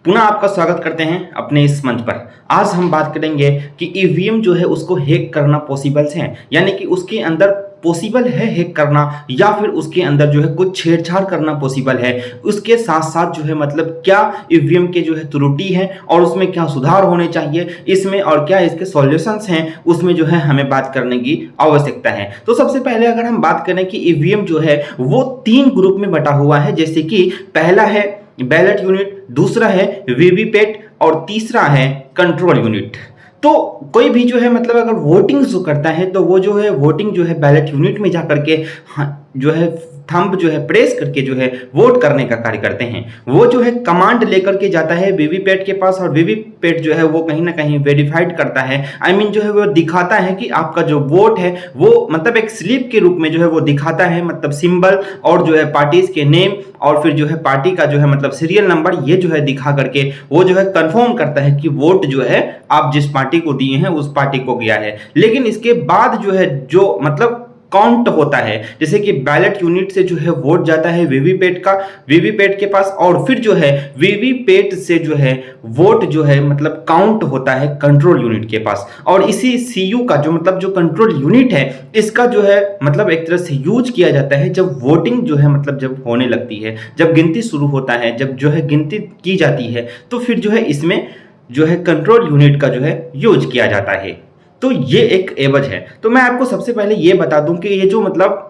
पुनः आपका स्वागत करते हैं अपने इस मंच पर। आज हम बात करेंगे कि ईवीएम जो है उसको हैक करना पॉसिबल है, यानी कि उसके अंदर पॉसिबल है हैक करना या फिर उसके अंदर जो है कुछ छेड़छाड़ करना पॉसिबल है। उसके साथ साथ जो है मतलब क्या ईवीएम के जो है त्रुटि है और उसमें क्या सुधार होने चाहिए इसमें, और क्या इसके सॉल्यूशंस हैं उसमें जो है हमें बात करने की आवश्यकता है। तो सबसे पहले अगर हम बात करें कि ईवीएम जो है वो 3 ग्रुप में बटा हुआ है, जैसे कि पहला है बैलेट यूनिट, दूसरा है वीवीपैट और तीसरा है कंट्रोल यूनिट। तो कोई भी जो है मतलब अगर वोटिंग जो करता है तो वो जो है वोटिंग जो है बैलेट यूनिट में जा करके जो है थंब जो है प्रेस करके जो है वोट करने का कार्य करते हैं। वो जो है कमांड लेकर के जाता है वीवीपैट के पास और वीवीपैट जो है वो कहीं ना कहीं वेरीफाइड करता है, जो है वो दिखाता है कि आपका जो वोट है वो मतलब एक स्लिप के रूप में जो है वो दिखाता है, मतलब सिंबल और जो है पार्टीज के नेम और फिर जो है पार्टी का जो है मतलब सीरियल नंबर, ये जो है दिखा करके वो जो है कंफर्म करता है कि वोट जो है आप जिस पार्टी को दिए हैं उस पार्टी को गया है। लेकिन इसके बाद जो है जो मतलब काउंट होता है, जैसे कि बैलेट यूनिट से जो है वोट जाता है वीवीपैट के पास और फिर जो है वीवीपैट से जो है वोट जो है मतलब काउंट होता है कंट्रोल यूनिट के पास। और इसी सीयू का जो मतलब जो कंट्रोल यूनिट है इसका जो है मतलब एक तरह से यूज किया जाता है जब वोटिंग जो है मतलब जब होने लगती है, जब गिनती शुरू होता है, जब जो है गिनती की जाती है तो फिर जो है इसमें जो है कंट्रोल यूनिट का जो है यूज किया जाता है। तो ये एक एवज है। तो मैं आपको सबसे पहले ये बता दूं कि ये जो मतलब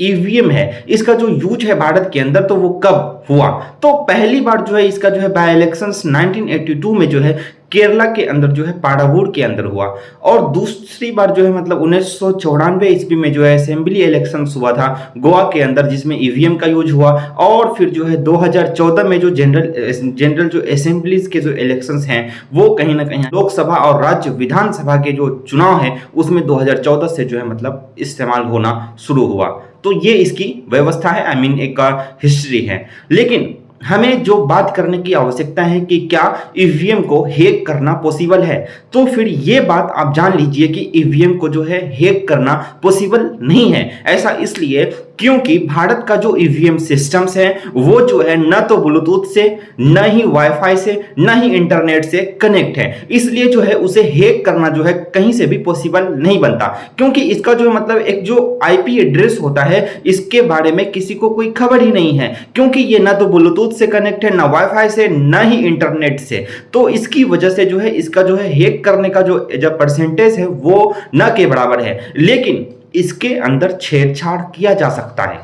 ईवीएम है इसका जो यूज है भारत के अंदर तो वो कब हुआ। तो पहली बार जो है इसका जो है बाय इलेक्शंस 1982 में जो है केरला के अंदर जो है पाडावूर के अंदर हुआ, और दूसरी बार जो है मतलब 1994 ईस्वी में जो है असेंबली इलेक्शंस हुआ था गोवा के अंदर जिसमें ईवीएम का यूज हुआ। और फिर जो है 2014 में जो जनरल जो असेंबलीज के जो इलेक्शंस हैं वो कहीं ना कहीं लोकसभा और राज्य विधानसभा के जो चुनाव है उसमें 2014 से जो है मतलब इस्तेमाल होना शुरू हुआ। तो ये इसकी व्यवस्था है, एक हिस्ट्री है। लेकिन हमें जो बात करने की आवश्यकता है कि क्या ईवीएम को हैक करना पॉसिबल है, तो फिर ये बात आप जान लीजिए कि ईवीएम को जो है हैक करना पॉसिबल नहीं है। ऐसा इसलिए क्योंकि भारत का जो ईवीएम सिस्टम्स है वो जो है न तो ब्लूटूथ से, न ही वाईफाई से, न ही इंटरनेट से कनेक्ट है, इसलिए जो है उसे हैक करना जो है कहीं से भी पॉसिबल नहीं बनता, क्योंकि इसका जो मतलब एक जो आईपी एड्रेस होता है इसके बारे में किसी को कोई खबर ही नहीं है, क्योंकि ये ना तो ब्लूटूथ से कनेक्ट है, ना वाईफाई से, ना ही इंटरनेट से। तो इसकी वजह से जो है इसका जो है हैक करने का जो परसेंटेज है वो न के बराबर है। लेकिन इसके अंदर छेड़छाड़ किया जा सकता है।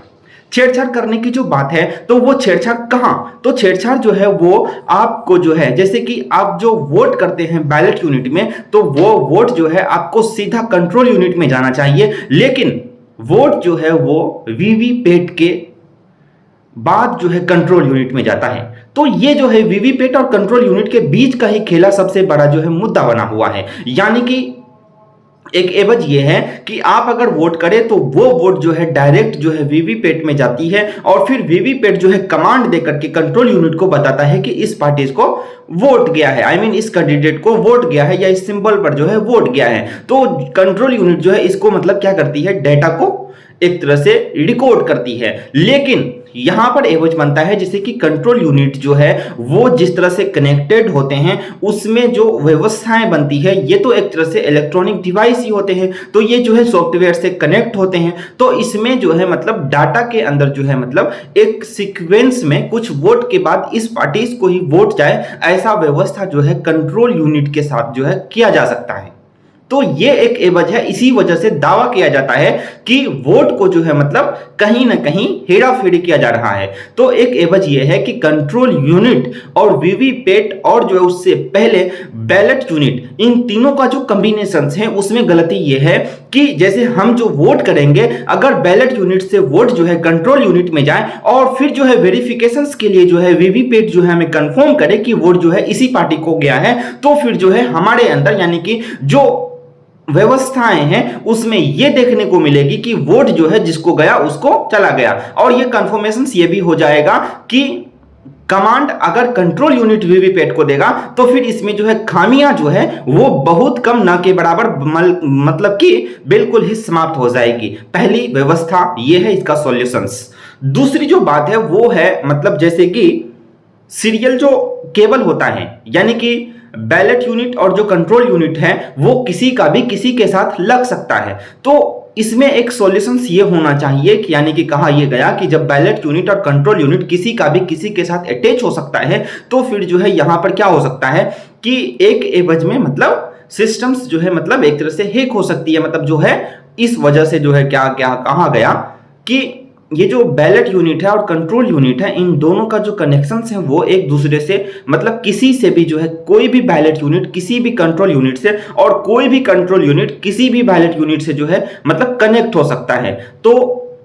छेड़छाड़ करने की जो बात है तो वो छेड़छाड़ कहां, तो छेड़छाड़ जो है वो आपको जो है जैसे कि आप जो वोट करते हैं बैलेट यूनिट में तो वो वोट जो है आपको सीधा कंट्रोल यूनिट में जाना चाहिए, लेकिन वोट जो है वो वीवीपैट के बाद जो है कंट्रोल यूनिट में जाता है। तो ये जो है वीवीपैट और कंट्रोल यूनिट के बीच का ही खेला सबसे बड़ा जो है मुद्दा बना हुआ है। यानी कि एक एवज ये है कि आप अगर वोट करें तो वो वोट जो है डायरेक्ट जो है वीवीपैट में जाती है और फिर वीवीपैट जो है कमांड देकर के कंट्रोल यूनिट को बताता है कि इस पार्टी को वोट गया है, इस कैंडिडेट को वोट गया है या इस सिंबल पर जो है वोट गया है। तो कंट्रोल यूनिट जो है इसको मतलब क्या करती है, डाटा को एक तरह से रिकॉर्ड करती है। लेकिन यहां पर एवज बनता है जैसे कि कंट्रोल यूनिट जो है वो जिस तरह से कनेक्टेड होते हैं उसमें जो व्यवस्थाएं बनती है ये तो एक तरह से इलेक्ट्रॉनिक डिवाइस ही होते हैं, तो ये जो है सॉफ्टवेयर से कनेक्ट होते हैं। तो इसमें जो है मतलब डाटा के अंदर जो है मतलब एक सीक्वेंस में कुछ वोट के बाद इस पार्टी को ही वोट जाए, ऐसा व्यवस्था जो है कंट्रोल यूनिट के साथ जो है किया जा सकता है। तो ये एक एवज है। इसी वजह से दावा किया जाता है कि वोट को जो है मतलब कहीं ना कहीं हेरा फेरी किया जा रहा है। तो एक एवज ये है कि कंट्रोल यूनिट और वीवीपैट और जो है उससे पहले बैलेट यूनिट, इन तीनों का जो कॉम्बिनेशन है उसमें गलती ये है कि जैसे हम जो वोट करेंगे अगर बैलेट यूनिट से वोट जो है कंट्रोल यूनिट में जाए और फिर जो है वेरिफिकेशन के लिए जो है वीवीपैट जो है हमें कंफर्म करे कि वोट जो है इसी पार्टी को गया है, तो फिर जो है हमारे अंदर यानी कि जो व्यवस्थाएं हैं उसमें यह देखने को मिलेगी कि वोट जो है जिसको गया उसको चला गया, और ये कंफर्मेशन ये भी हो जाएगा कि कमांड अगर कंट्रोल यूनिट वीवीपैट को देगा तो फिर इसमें जो है खामियां जो है वो बहुत कम ना के बराबर मतलब कि बिल्कुल ही समाप्त हो जाएगी। पहली व्यवस्था ये है इसका सॉल्यूशंस। दूसरी जो बात है वो है मतलब जैसे कि सीरियल जो केबल होता है, यानी कि बैलेट यूनिट और जो कंट्रोल यूनिट है वो किसी का भी किसी के साथ लग सकता है। तो इसमें एक सॉल्यूशन ये होना चाहिए कि यानी कि कहा यह गया कि जब बैलेट यूनिट और कंट्रोल यूनिट किसी का भी किसी के साथ अटैच हो सकता है तो फिर जो है यहां पर क्या हो सकता है कि एक एवज में मतलब सिस्टम्स जो है मतलब एक तरह से हैक हो सकती है। मतलब जो है इस वजह से जो है क्या क्या कहा गया कि ये जो बैलेट यूनिट है और कंट्रोल यूनिट है इन दोनों का जो कनेक्शंस है वो एक दूसरे से मतलब किसी से भी जो है कोई भी बैलेट यूनिट किसी भी कंट्रोल यूनिट से और कोई भी कंट्रोल यूनिट किसी भी बैलेट यूनिट से जो है मतलब कनेक्ट हो सकता है। तो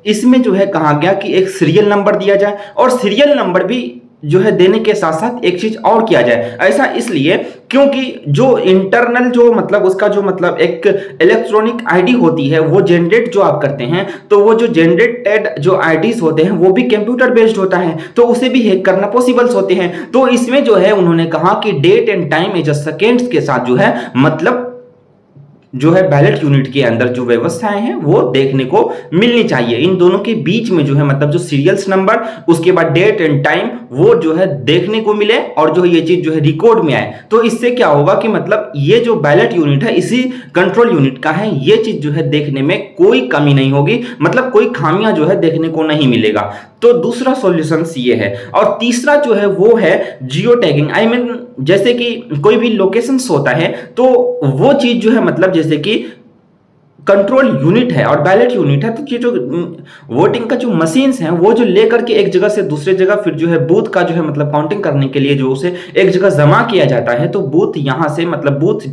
इसमें जो है कहा गया कि एक सीरियल नंबर दिया जाए और सीरियल नंबर भी जो है देने के साथ साथ एक चीज और किया जाए। ऐसा इसलिए क्योंकि जो इंटरनल जो मतलब उसका जो मतलब एक इलेक्ट्रॉनिक आईडी होती है वो जनरेट जो आप करते हैं तो वो जो जनरेटेड जो आईडीज होते हैं वो भी कंप्यूटर बेस्ड होता है तो उसे भी हैक करना पॉसिबल्स होते हैं। तो इसमें जो है उन्होंने कहा कि date and time as seconds के साथ जो है मतलब जो है बैलेट यूनिट के अंदर जो व्यवस्थाएं हैं वो देखने को मिलनी चाहिए। इन दोनों के बीच में जो है मतलब जो सीरियल्स नंबर उसके बाद डेट एंड टाइम वो जो है देखने को मिले और जो ये चीज जो है रिकॉर्ड में आए। तो इससे क्या होगा कि मतलब ये जो बैलेट यूनिट है इसी कंट्रोल यूनिट का है, ये चीज जो है देखने में कोई कमी नहीं होगी, मतलब कोई खामियां जो है देखने को नहीं मिलेगा। तो दूसरा सॉल्यूशन ये है। और तीसरा जो है वो है जियो टैगिंग। आई मीन जैसे कि कोई भी लोकेशंस होता है तो वो चीज जो है मतलब जैसे कि कंट्रोल यूनिट है और बैलेट यूनिट है तो ये जो वोटिंग का जो मशीन्स हैं वो जो लेकर के एक जगह से दूसरे जगह फिर जो है बूथ का जो है मतलब काउंटिंग करने के लिए जो उसे एक जगह जमा किया जाता है तो बूथ यहां से मतलब बूथ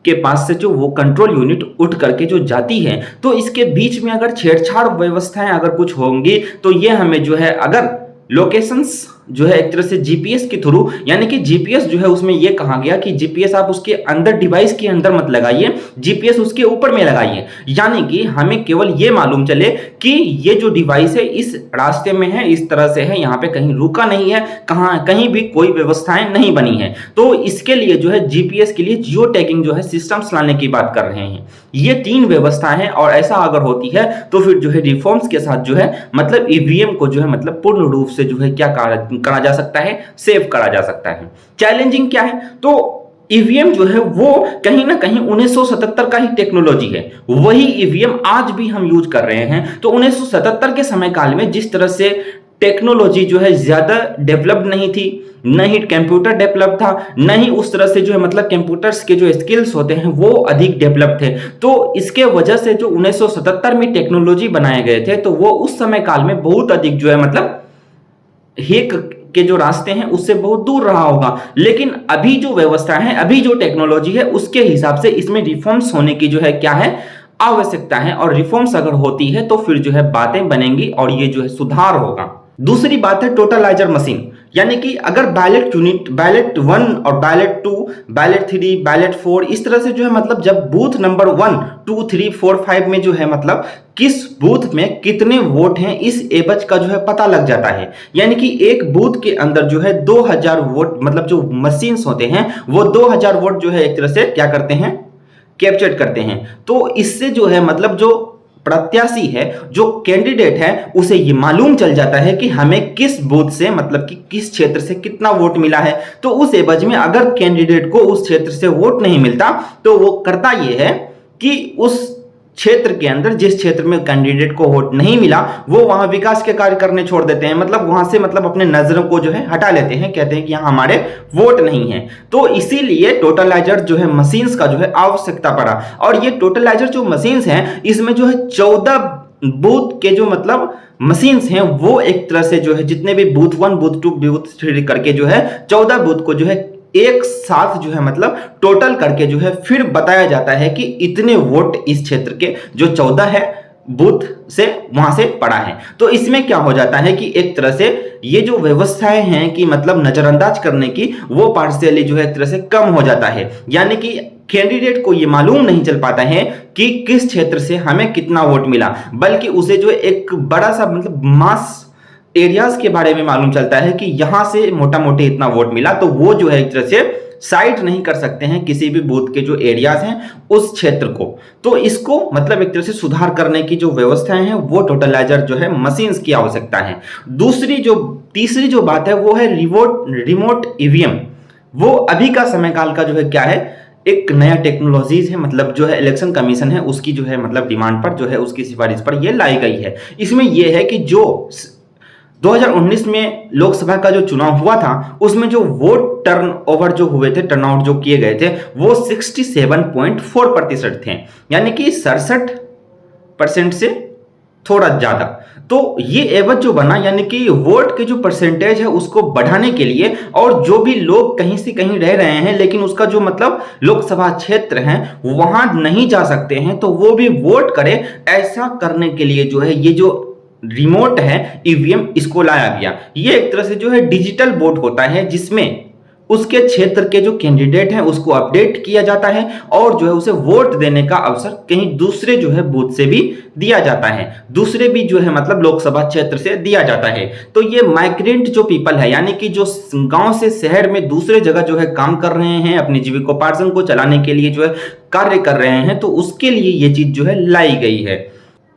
के पास से जो वो कंट्रोल यूनिट उठ करके जो जाती है तो इसके बीच में अगर छेड़छाड़ व्यवस्थाएं अगर कुछ होंगी तो ये हमें जो है अगर लोकेशंस जो है एक तरह से जीपीएस के थ्रू, यानी कि जीपीएस जो है उसमें यह कहा गया कि जीपीएस आप उसके अंदर डिवाइस के अंदर मत लगाइए, जीपीएस उसके ऊपर में लगाइए, यानी कि हमें केवल ये मालूम चले कि ये जो डिवाइस है इस रास्ते में है, इस तरह से है, यहाँ पे कहीं रुका नहीं है, कहाँ कहीं भी कोई व्यवस्थाएं नहीं बनी है। तो इसके लिए जो है जीपीएस के लिए जियो टैगिंग जो है सिस्टम्स लाने की बात कर रहे हैं। ये 3 व्यवस्था है और ऐसा अगर होती है तो फिर जो है रिफॉर्म्स के साथ जो है मतलब ईवीएम को जो है मतलब पूर्ण रूप से जो है क्या करा जा सकता है, सेव करा जा सकता है। चैलेंजिंग क्या है तो ईवीएम जो है वो कहीं ना कहीं 1977 का ही टेक्नोलॉजी है, वही ईवीएम आज भी हम यूज कर रहे हैं। तो 1977 के समय काल में जिस तरह से टेक्नोलॉजी जो है ज्यादा डेवलप्ड नहीं थी, न ही कंप्यूटर डेवलप था, न ही उस तरह से जो है मतलब कंप्यूटर्स के जो स्किल्स होते हैं वो अधिक डेवलप थे। तो इसके वजह से जो 1977 में टेक्नोलॉजी बनाए गए थे तो वो उस समय काल में बहुत अधिक जो है मतलब हैक के जो रास्ते हैं उससे बहुत दूर रहा होगा। लेकिन अभी जो व्यवस्था है, अभी जो टेक्नोलॉजी है उसके हिसाब से इसमें रिफॉर्म्स होने की जो है क्या है आवश्यकता है और रिफॉर्म्स अगर होती है तो फिर जो है बातें बनेंगी और ये जो है सुधार होगा। दूसरी बात है टोटलाइजर मशीन, यानी कि अगर बैलेट यूनिट बैलेट 1 और बैलेट 2 बैलेट 3 बैलेट 4 इस तरह से जो है मतलब जब बूथ नंबर 1 2 3 4 5 में जो है मतलब किस बूथ में कितने वोट हैं इस एवज का जो है पता लग जाता है। यानी कि एक बूथ के अंदर जो है 2000 वोट मतलब जो मशीन्स होते हैं वो 2000 वोट जो है एक तरह से क्या करते हैं कैप्चर करते हैं। तो इससे जो है मतलब जो प्रत्याशी है जो कैंडिडेट है उसे ये मालूम चल जाता है कि हमें किस बूथ से मतलब कि किस क्षेत्र से कितना वोट मिला है। तो उस एवज में अगर कैंडिडेट को उस क्षेत्र से वोट नहीं मिलता तो वो करता ये है कि उस क्षेत्र के अंदर जिस क्षेत्र में कैंडिडेट को वोट नहीं मिला वो वहां विकास के कार्य करने छोड़ देते हैं, मतलब वहां से मतलब अपने नजरों को जो है हटा लेते हैं, कहते हैं कि यहाँ हमारे वोट नहीं है। तो इसीलिए टोटलाइजर जो है मशीन्स का जो है आवश्यकता पड़ा और ये टोटलाइजर जो मशीन्स हैं इसमें जो है 14 बूथ के जो मतलब मशीन्स हैं वो एक तरह से जो है जितने भी बूथ 1 बूथ 2 बूथ 3 करके जो है 14 बूथ को जो है एक साथ जो है मतलब टोटल करके जो है फिर बताया जाता है कि इतने वोट इस क्षेत्र के जो 14 है बूथ से वहां से पड़ा है। तो इसमें क्या हो जाता है कि एक तरह से ये जो व्यवस्थाएं हैं कि मतलब नजरअंदाज करने की वो पार्शियली जो है एक तरह से कम हो जाता है। यानी कि कैंडिडेट को ये मालूम नहीं चल पाता है कि किस क्षेत्र से हमें कितना वोट मिला, बल्कि उसे जो एक बड़ा सा मतलब मास एरियाज के बारे में मालूम चलता है कि यहां से मोटा मोटी इतना वोट मिला, तो वो जो है एक तरह से साइट नहीं कर सकते हैं किसी भी बूथ के जो एरियाज हैं उस क्षेत्र को। तो इसको मतलब एक तरह से सुधार करने की जो व्यवस्थाएं हैं वो टोटलाइजर जो है मशीन्स की आवश्यकता है। तीसरी जो बात है वो है रिमोट ईवीएम। वो अभी का समय काल का जो है क्या है, एक नया टेक्नोलॉजीज है, मतलब जो है इलेक्शन कमीशन है उसकी जो है मतलब डिमांड पर जो है उसकी सिफारिश पर ये लाई गई है। इसमें यह है कि जो 2019 में लोकसभा का जो चुनाव हुआ था उसमें जो वोट टर्नओवर जो हुए थे, टर्नआउट जो किए गए थे वो 67.4% थे, यानी कि 67% से थोड़ा ज्यादा। तो ये एवज जो बना, यानी कि वोट के जो परसेंटेज है उसको बढ़ाने के लिए, और जो भी लोग कहीं से कहीं रह रहे हैं लेकिन उसका जो मतलब लोकसभा क्षेत्र है वहां नहीं जा सकते हैं तो वो भी वोट करे, ऐसा करने के लिए जो है ये जो रिमोट है ईवीएम इसको लाया गया। ये एक तरह से जो है डिजिटल वोट होता है जिसमें उसके क्षेत्र के जो कैंडिडेट हैं उसको अपडेट किया जाता है और जो है उसे वोट देने का अवसर कहीं दूसरे जो है बूथ से भी दिया जाता है, दूसरे भी जो है मतलब लोकसभा क्षेत्र से दिया जाता है। तो ये माइग्रेंट जो पीपल है, यानी कि जो गांव से शहर में दूसरे जगह जो है काम कर रहे हैं, अपनी जीविकोपार्जन को चलाने के लिए जो है कार्य कर रहे हैं, तो उसके लिए ये चीज जो है लाई गई है।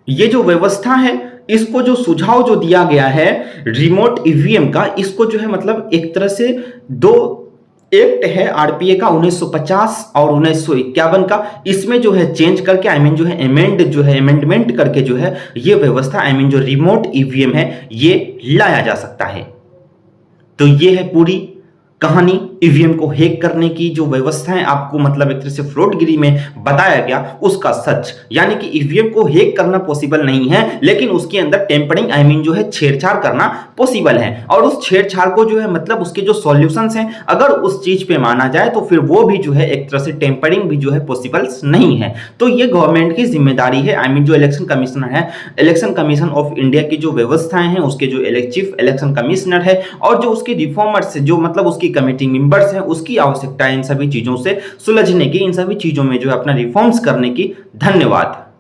ये जो व्यवस्था है इसको जो सुझाव जो दिया गया है रिमोट ईवीएम का, इसको जो है मतलब एक तरह से दो एक्ट है आरपीए का 1950 और 1951 का, इसमें जो है चेंज करके जो है अमेंडमेंट करके जो है ये व्यवस्था जो रिमोट ईवीएम है ये लाया जा सकता है। तो ये है पूरी कहानी ईवीएम को हैक करने की जो व्यवस्थाएं आपको मतलब एक तरह से फ्रॉडगिरी में बताया गया उसका सच, यानी कि ईवीएम को हैक करना पॉसिबल नहीं है लेकिन उसके अंदर टेम्परिंग जो है छेड़छाड़ करना पॉसिबल है, और उस छेड़छाड़ को जो है मतलब उसके जो सॉल्यूशंस हैं अगर उस चीज पे माना जाए तो फिर वो भी जो है एक तरह से टेम्परिंग भी जो है पॉसिबल नहीं है। तो ये गवर्नमेंट की जिम्मेदारी है, जो इलेक्शन कमिश्नर है, इलेक्शन कमीशन ऑफ इंडिया की जो व्यवस्थाएं हैं उसके जो चीफ इलेक्शन कमिश्नर है और जो उसके रिफॉर्मर्स जो मतलब उसकी कमेटी मेंबर्स हैं उसकी आवश्यकता है इन सभी चीजों से सुलझने की, इन सभी चीजों में जो है अपना रिफॉर्म्स करने की। धन्यवाद।